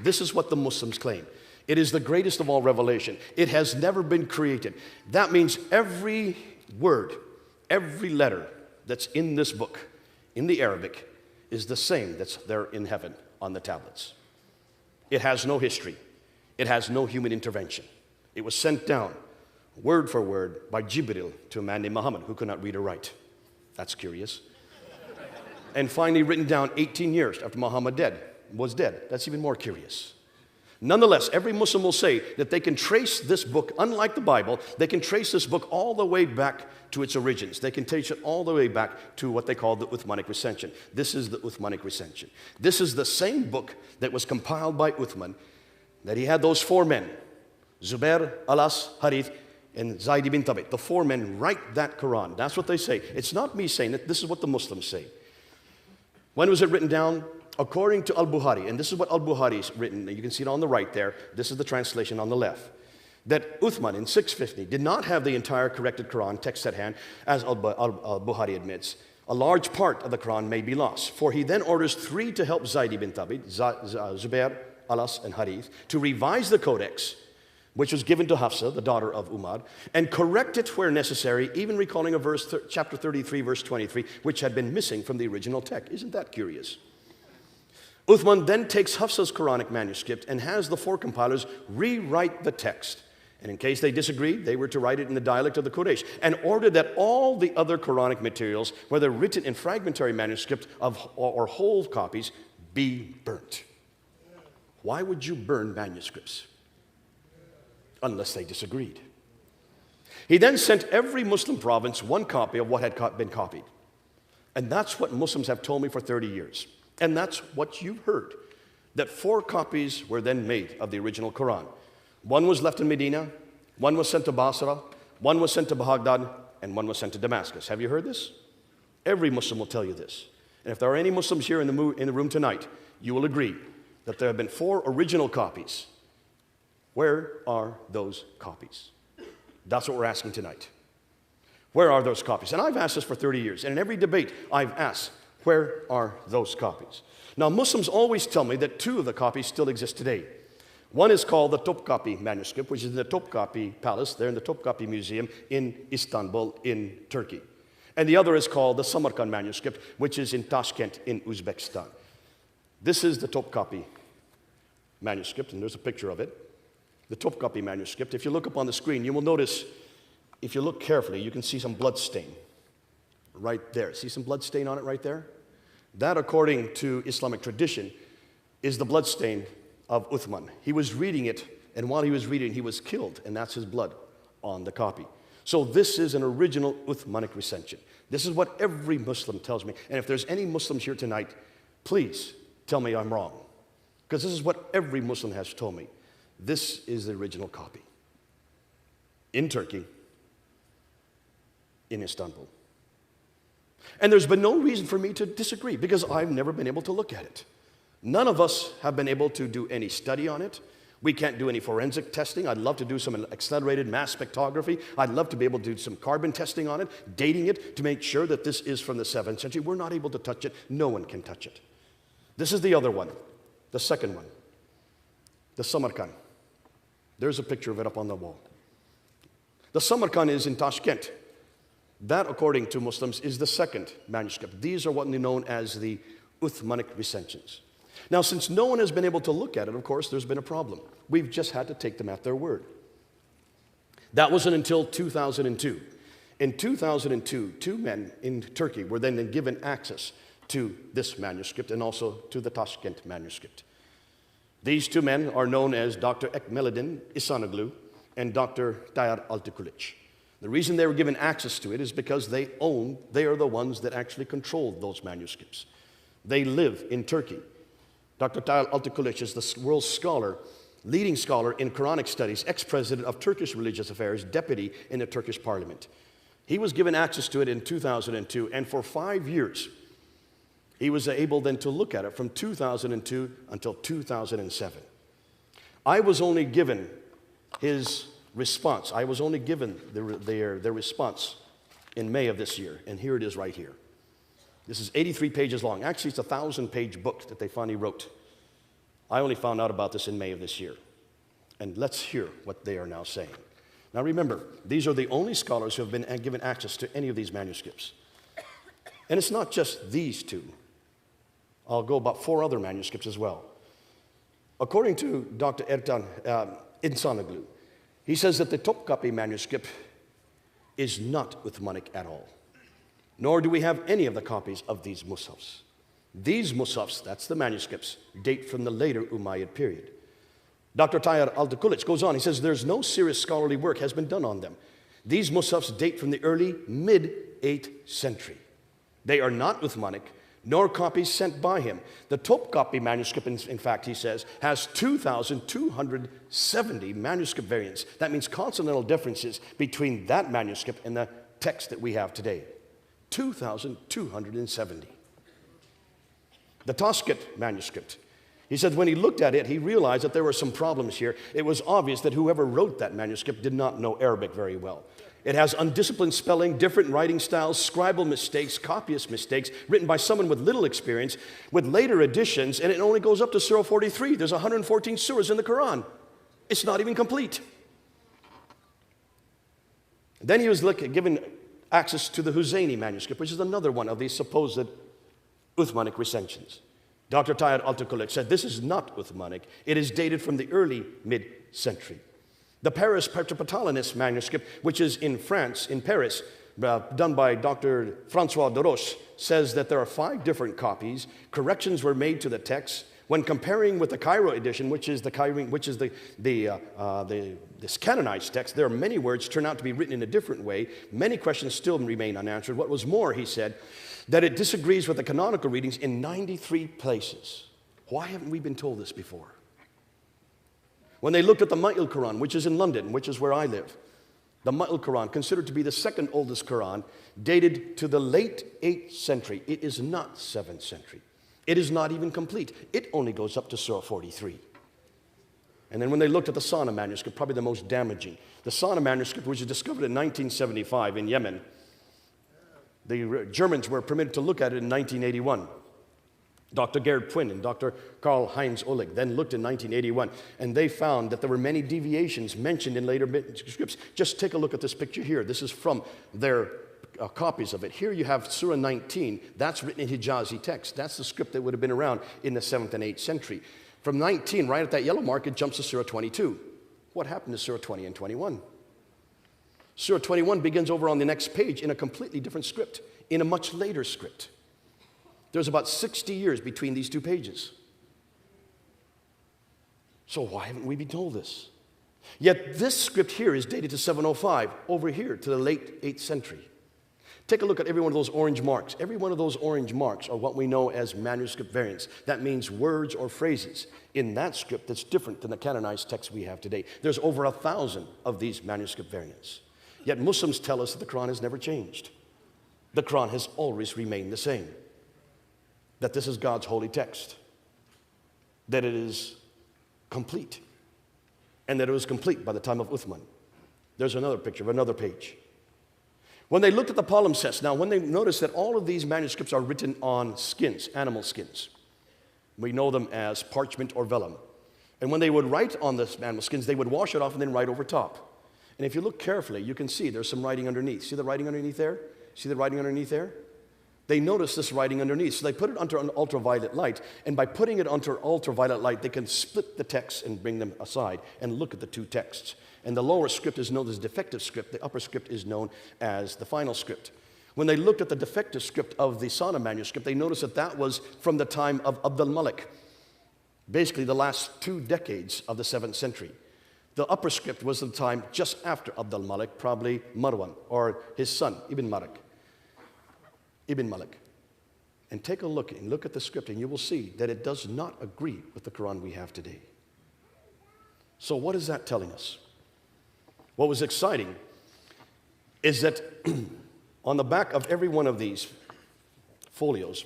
This is what the Muslims claim. It is the greatest of all revelation. It has never been created. That means every word, every letter that's in this book, in the Arabic, is the same that's there in heaven on the tablets. It has no history. It has no human intervention. It was sent down, word for word, by Jibril to a man named Muhammad, who could not read or write. That's curious. And finally written down 18 years after Muhammad was dead. That's even more curious. Nonetheless, every Muslim will say that they can trace this book, unlike the Bible, they can trace this book all the way back to its origins. They can trace it all the way back to what they call the Uthmanic recension. This is the Uthmanic recension. This is the same book that was compiled by Uthman, that he had those four men, Zubair, Alas, Harith, and Zayd ibn Thabit. The four men write that Quran. That's what they say. It's not me saying it. This is what the Muslims say. When was it written down? According to Al-Bukhari, and this is what Al-Bukhari's written, you can see it on the right there, this is the translation on the left, that Uthman in 650 did not have the entire corrected Quran text at hand, as Al-Bukhari admits. A large part of the Quran may be lost, for he then orders three to help Zayd ibn Thabit, Zubair, Alas, and Harith, to revise the codex, which was given to Hafsa, the daughter of Umar, and correct it where necessary, even recalling a verse, chapter 33, verse 23, which had been missing from the original text. Isn't that curious? Uthman then takes Hafsa's Quranic manuscript and has the four compilers rewrite the text. And in case they disagreed, they were to write it in the dialect of the Quraysh, and ordered that all the other Quranic materials, whether written in fragmentary manuscript or whole copies, be burnt. Why would you burn manuscripts? Unless they disagreed. He then sent every Muslim province one copy of what had been copied. And that's what Muslims have told me for 30 years. And that's what you've heard, that four copies were then made of the original Quran. One was left in Medina, one was sent to Basra, one was sent to Baghdad, and one was sent to Damascus. Have you heard this? Every Muslim will tell you this. And if there are any Muslims here in the room tonight, you will agree that there have been four original copies. Where are those copies? That's what we're asking tonight. Where are those copies? And I've asked this for 30 years. And in every debate, I've asked, where are those copies? Now, Muslims always tell me that two of the copies still exist today. One is called the Topkapi manuscript, which is in the Topkapi Palace, there in the Topkapi Museum in Istanbul, in Turkey. And the other is called the Samarkand manuscript, which is in Tashkent, in Uzbekistan. This is the Topkapi manuscript, and there's a picture of it. The Topkapi manuscript. If you look up on the screen, you will notice, if you look carefully, you can see some blood stain right there. See some blood stain on it right there? That, according to Islamic tradition, is the blood stain of Uthman. He was reading it, and while he was reading, he was killed, and that's his blood on the copy. So this is an original Uthmanic recension. This is what every Muslim tells me. And if there's any Muslims here tonight, please tell me I'm wrong. Because this is what every Muslim has told me. This is the original copy. In Turkey, in Istanbul. And there's been no reason for me to disagree, because I've never been able to look at it. None of us have been able to do any study on it. We can't do any forensic testing. I'd love to do some accelerated mass spectrography. I'd love to be able to do some carbon testing on it, dating it to make sure that this is from the 7th century. We're not able to touch it. No one can touch it. This is the other one, the second one, the Samarkand. There's a picture of it up on the wall. The Samarkand is in Tashkent. That, according to Muslims, is the second manuscript. These are what are known as the Uthmanic recensions. Now, since no one has been able to look at it, of course, there's been a problem. We've just had to take them at their word. That wasn't until 2002. In 2002, two men in Turkey were then given access to this manuscript and also to the Tashkent manuscript. These two men are known as Dr. Ekmeledin Isanoglu and Dr. Tayyar Altikulic. The reason they were given access to it is because they are the ones that actually controlled those manuscripts. They live in Turkey. Dr. Tayyar Altikulic is the world's scholar, leading scholar in Quranic studies, ex-president of Turkish Religious Affairs, deputy in the Turkish parliament. He was given access to it in 2002, and for 5 years, he was able then to look at it from 2002 until 2007. I was only given his response. I was only given their response in May of this year, and here it is right here. This is 83 pages long. Actually, it's a 1,000-page book that they finally wrote. I only found out about this in May of this year. And let's hear what they are now saying. Now remember, these are the only scholars who have been given access to any of these manuscripts. And it's not just these two. I'll go about 4 other manuscripts as well. According to Dr. Ertan Insanoglu, he says that the Topkapi manuscript is not Uthmanic at all. Nor do we have any of the copies of these mushafs. These mushafs, that's the manuscripts, date from the later Umayyad period. Dr. Tayyar Al-Dukulich goes on, he says there's no serious scholarly work has been done on them. These mushafs date from the early mid-8th century. They are not Uthmanic, nor copies sent by him. The Topkapi manuscript, in fact, he says, has 2,270 manuscript variants. That means consonantal differences between that manuscript and the text that we have today. 2,270. The Toskit manuscript. He said when he looked at it, he realized that there were some problems here. It was obvious that whoever wrote that manuscript did not know Arabic very well. It has undisciplined spelling, different writing styles, scribal mistakes, copyist mistakes, written by someone with little experience, with later additions, and it only goes up to Surah 43. There's 114 surahs in the Qur'an. It's not even complete. Then he was given access to the Husseini manuscript, which is another one of these supposed Uthmanic recensions. Dr. Tayyar Al-Dukulich said this is not Uthmanic. It is dated from the early mid-century. The Paris Petropatalonist manuscript, which is in France, in Paris, done by Dr. Francois de Roche, says that there are 5 different copies. Corrections were made to the text. When comparing with the Cairo edition, which is this canonized text, there are many words turn out to be written in a different way. Many questions still remain unanswered. What was more, he said, that it disagrees with the canonical readings in 93 places. Why haven't we been told this before? When they looked at the Ma'il Quran, which is in London, which is where I live, the Ma'il Quran, considered to be the second oldest Quran, dated to the late 8th century. It is not 7th century. It is not even complete. It only goes up to Surah 43. And then when they looked at the Sana manuscript, probably the most damaging, the Sana manuscript, which was discovered in 1975 in Yemen, the Germans were permitted to look at it in 1981. Dr. Gerd Pwin and Dr. Karl-Heinz Oleg then looked in 1981, and they found that there were many deviations mentioned in later manuscripts. Just take a look at this picture here. This is from their copies of it. Here you have Surah 19. That's written in Hijazi text. That's the script that would have been around in the 7th and 8th century. From 19, right at that yellow mark, it jumps to Surah 22. What happened to Surah 20 and 21? Surah 21 begins over on the next page in a completely different script, in a much later script. There's about 60 years between these 2 pages. So why haven't we been told this? Yet this script here is dated to 705, over here to the late 8th century. Take a look at every one of those orange marks. Every one of those orange marks are what we know as manuscript variants. That means words or phrases in that script that's different than the canonized text we have today. There's over 1,000 of these manuscript variants. Yet Muslims tell us that the Quran has never changed. The Quran has always remained the same. That this is God's holy text. That it is complete. And that it was complete by the time of Uthman. There's another picture of another page. When they looked at the palimpsests, now when they noticed that all of these manuscripts are written on skins, animal skins. We know them as parchment or vellum. And when they would write on the animal skins, they would wash it off and then write over top. And if you look carefully, you can see there's some writing underneath. See the writing underneath there? See the writing underneath there? They notice this writing underneath, so they put it under an ultraviolet light, and by putting it under ultraviolet light, they can split the texts and bring them aside and look at the 2 texts. And the lower script is known as defective script. The upper script is known as the final script. When they looked at the defective script of the Sana manuscript, they noticed that that was from the time of Abd al-Malik, basically the last 2 decades of the 7th century. The upper script was the time just after Abd al-Malik, probably Marwan, or his son, Ibn Malik. And take a look and look at the script, and you will see that it does not agree with the Quran we have today. So what is that telling us? What was exciting is that on the back of every one of these folios,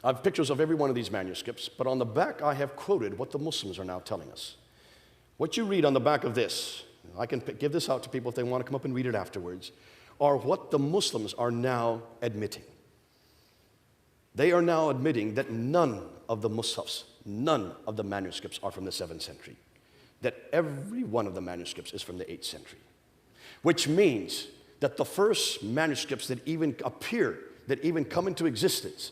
I have pictures of every one of these manuscripts, but on the back I have quoted what the Muslims are now telling us. What you read on the back of this, I can give this out to people if they want to come up and read it afterwards, are what the Muslims are now admitting. They are now admitting that none of the mushafs none of the manuscripts are from the 7th century. That every one of the manuscripts is from the 8th century. Which means that the first manuscripts that even appear, that even come into existence,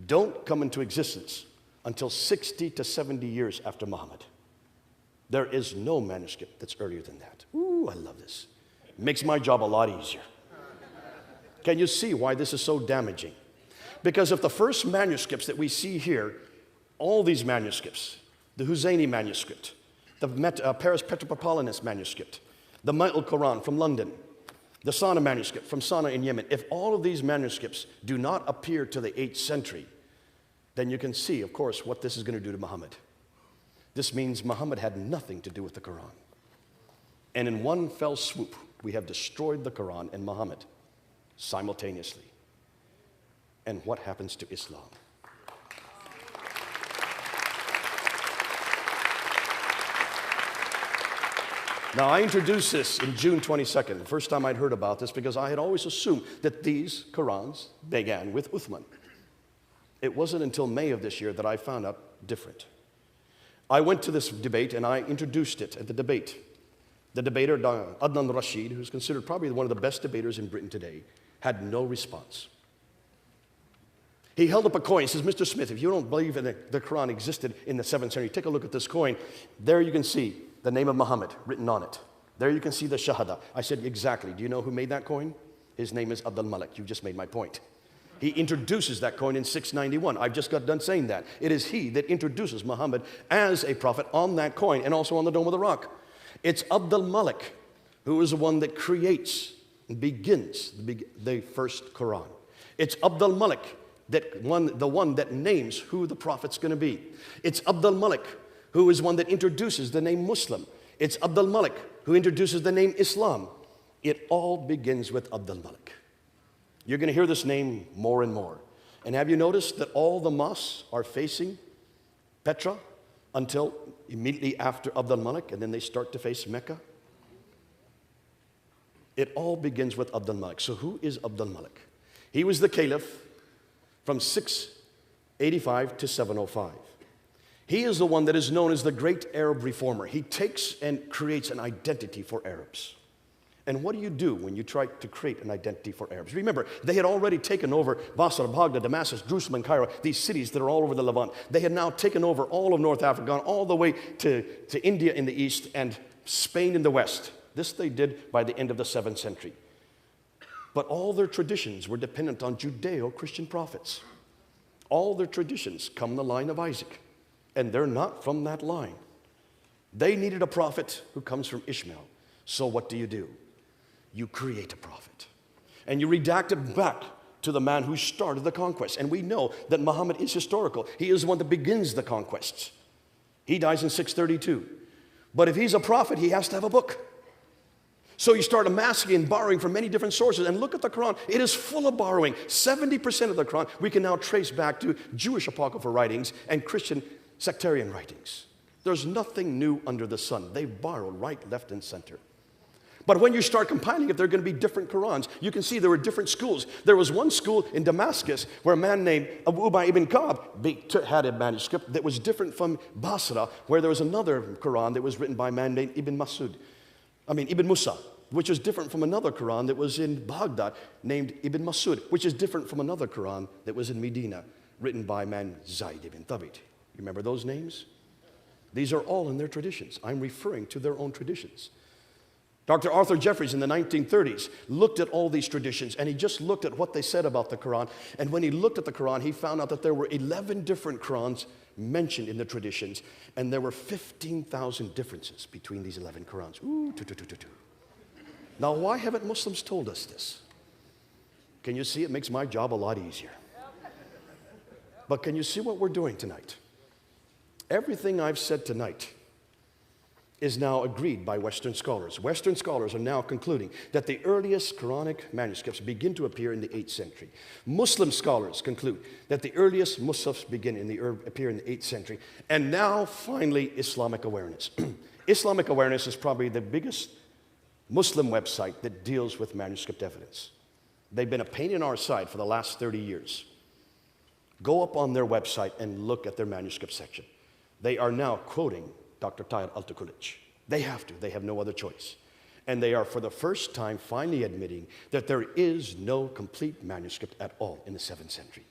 don't come into existence until 60 to 70 years after Muhammad. There is no manuscript that's earlier than that. Ooh, I love this. It makes my job a lot easier. Can you see why this is so damaging? Because if the first manuscripts that we see here, all these manuscripts, the Husseini manuscript, the Paris Petropolitanus manuscript, the Ma'al Quran from London, the Sana'a manuscript from Sana'a in Yemen, if all of these manuscripts do not appear to the 8th century, then you can see, of course, what this is going to do to Muhammad. This means Muhammad had nothing to do with the Quran. And in one fell swoop, we have destroyed the Quran and Muhammad simultaneously. And what happens to Islam? Now, I introduced this in June 22nd, the first time I'd heard about this, because I had always assumed that these Qurans began with Uthman. It wasn't until May of this year that I found out different. I went to this debate and I introduced it at the debate. The debater, Adnan Rashid, who's considered probably one of the best debaters in Britain today, had no response. He held up a coin. He says, Mr. Smith, if you don't believe that the Quran existed in the 7th century, take a look at this coin. There you can see the name of Muhammad written on it. There you can see the Shahada. I said, exactly. Do you know who made that coin? His name is Abdul Malik. You just made my point. He introduces that coin in 691. I've just got done saying that. It is he that introduces Muhammad as a prophet on that coin and also on the Dome of the Rock. It's Abdul Malik who is the one that creates and begins the first Quran. It's Abdul Malik, the one that names who the prophet's going to be. It's Abdul Malik who is one that introduces the name Muslim. It's Abdul Malik who introduces the name Islam. It all begins with Abdul Malik. You're going to hear this name more and more. And have you noticed that all the mosques are facing Petra until immediately after Abdul Malik, and then they start to face Mecca? It all begins with Abdul Malik. So who is Abdul Malik? He was the caliph from 685 to 705. He is the one that is known as the great Arab reformer. He takes and creates an identity for Arabs. And what do you do when you try to create an identity for Arabs? Remember, they had already taken over Basra, Baghdad, Damascus, Jerusalem, and Cairo, these cities that are all over the Levant. They had now taken over all of North Africa, gone all the way to India in the east and Spain in the west. This they did by the end of the 7th century. But all their traditions were dependent on Judeo-Christian prophets. All their traditions come in the line of Isaac, and they're not from that line. They needed a prophet who comes from Ishmael. So what do? You create a prophet. And you redact it back to the man who started the conquest. And we know that Muhammad is historical. He is the one that begins the conquests. He dies in 632. But if he's a prophet, he has to have a book. So you start amassing and borrowing from many different sources. And look at the Quran. It is full of borrowing. 70% of the Quran we can now trace back to Jewish apocryphal writings and Christian sectarian writings. There's nothing new under the sun. They borrow right, left, and center. But when you start compiling it, there are going to be different Qurans. You can see there were different schools. There was one school in Damascus where a man named Abu Ubay ibn Ka'b had a manuscript that was different from Basra, where there was another Quran that was written by a man named Ibn Musa, which is different from another Quran that was in Baghdad named Ibn Masud, which is different from another Quran that was in Medina, written by a man Zayd ibn Thabit. You remember those names? These are all in their traditions. I'm referring to their own traditions. Dr. Arthur Jeffries in the 1930s looked at all these traditions, and he just looked at what they said about the Quran. And when he looked at the Quran, he found out that there were 11 different Qurans mentioned in the traditions, and there were 15,000 differences between these 11 Qurans. Ooh, Now, why haven't Muslims told us this? Can you see it makes my job a lot easier? But can you see what we're doing tonight? Everything I've said tonight is now agreed by Western scholars. Western scholars are now concluding that the earliest Quranic manuscripts begin to appear in the 8th century. Muslim scholars conclude that the earliest Musafs appear in the 8th century. And now, finally, Islamic Awareness. Islamic Awareness is probably the biggest Muslim website that deals with manuscript evidence. They've been a pain in our side for the last 30 years. Go up on their website and look at their manuscript section. They are now quoting Dr. Tahir Altakulic. They have to. They have no other choice. And they are, for the first time, finally admitting that there is no complete manuscript at all in the 7th century.